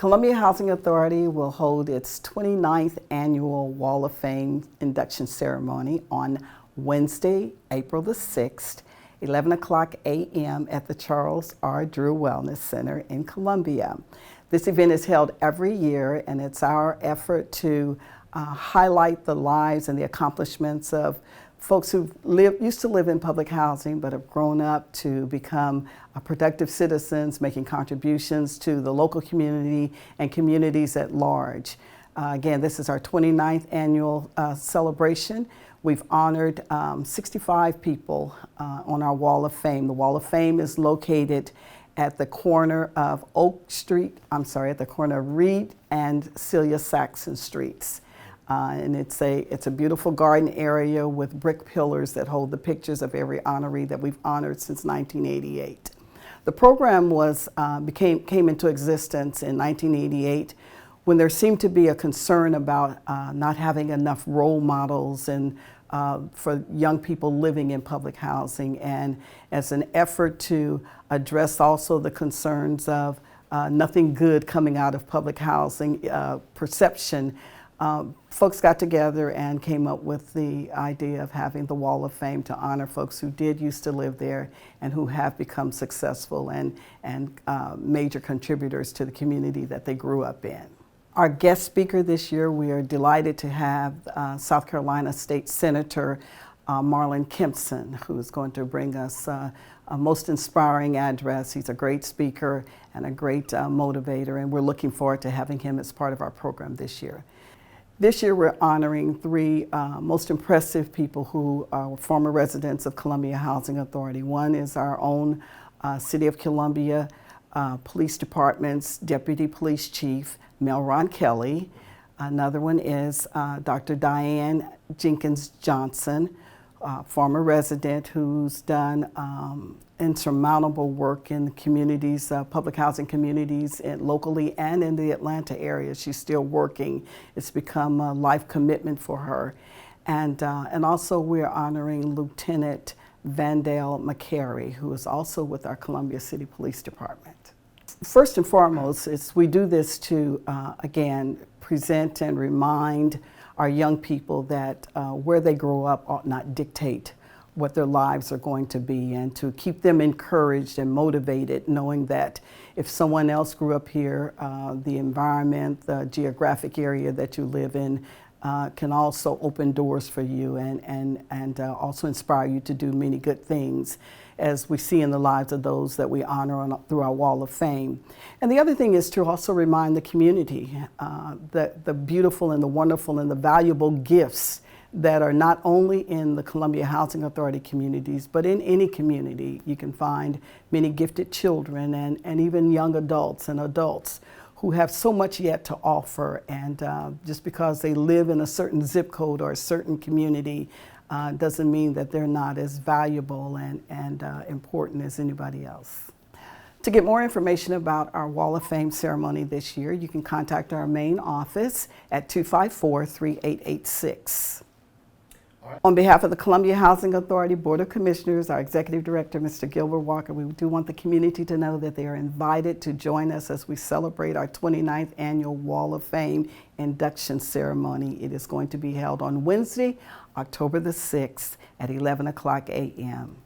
Columbia Housing Authority will hold its 29th annual Wall of Fame induction ceremony on Wednesday, April the 6th, 11 o'clock a.m. at the Charles R. Drew Wellness Center in Columbia. This event is held every year, and it's our effort to highlight the lives and the accomplishments of folks who used to live in public housing but have grown up to become productive citizens, making contributions to the local community and communities at large. Again, this is our 29th annual celebration. We've honored 65 people on our Wall of Fame. The Wall of Fame is located at the corner of at the corner of Reed and Celia Saxon Streets. And it's a beautiful garden area with brick pillars that hold the pictures of every honoree that we've honored since 1988. The program came into existence in 1988 when there seemed to be a concern about not having enough role models and for young people living in public housing, and as an effort to address also the concerns of nothing good coming out of public housing perception. Folks got together and came up with the idea of having the Wall of Fame to honor folks who did used to live there and who have become successful and major contributors to the community that they grew up in. Our guest speaker this year, we are delighted to have South Carolina State Senator Marlin Kimpson, who is going to bring us a most inspiring address. He's a great speaker and a great motivator, and we're looking forward to having him as part of our program this year. This year we're honoring three most impressive people who are former residents of Columbia Housing Authority. One is our own City of Columbia Police Department's Deputy Police Chief, Melron Kelly. Another one is Dr. Diane Jenkins Johnson, former resident who's done insurmountable work in communities, public housing communities locally and in the Atlanta area. She's still working. It's become a life commitment for her. And also we're honoring Lieutenant Vandale McCary, who is also with our Columbia City Police Department. First and foremost, we do this to, again, present and remind our young people that where they grow up ought not dictate what their lives are going to be, and to keep them encouraged and motivated, knowing that if someone else grew up here, the environment, the geographic area that you live in can also open doors for you and also inspire you to do many good things, as we see in the lives of those that we honor through our Wall of Fame. And the other thing is to also remind the community that the beautiful and the wonderful and the valuable gifts that are not only in the Columbia Housing Authority communities, but in any community. You can find many gifted children and even young adults and adults who have so much yet to offer, and just because they live in a certain zip code or a certain community doesn't mean that they're not as valuable and important as anybody else. To get more information about our Wall of Fame ceremony this year, you can contact our main office at 254-3886. On behalf of the Columbia Housing Authority Board of Commissioners, our Executive Director, Mr. Gilbert Walker, we do want the community to know that they are invited to join us as we celebrate our 29th annual Wall of Fame induction ceremony. It is going to be held on Wednesday, October the 6th at 11 o'clock a.m.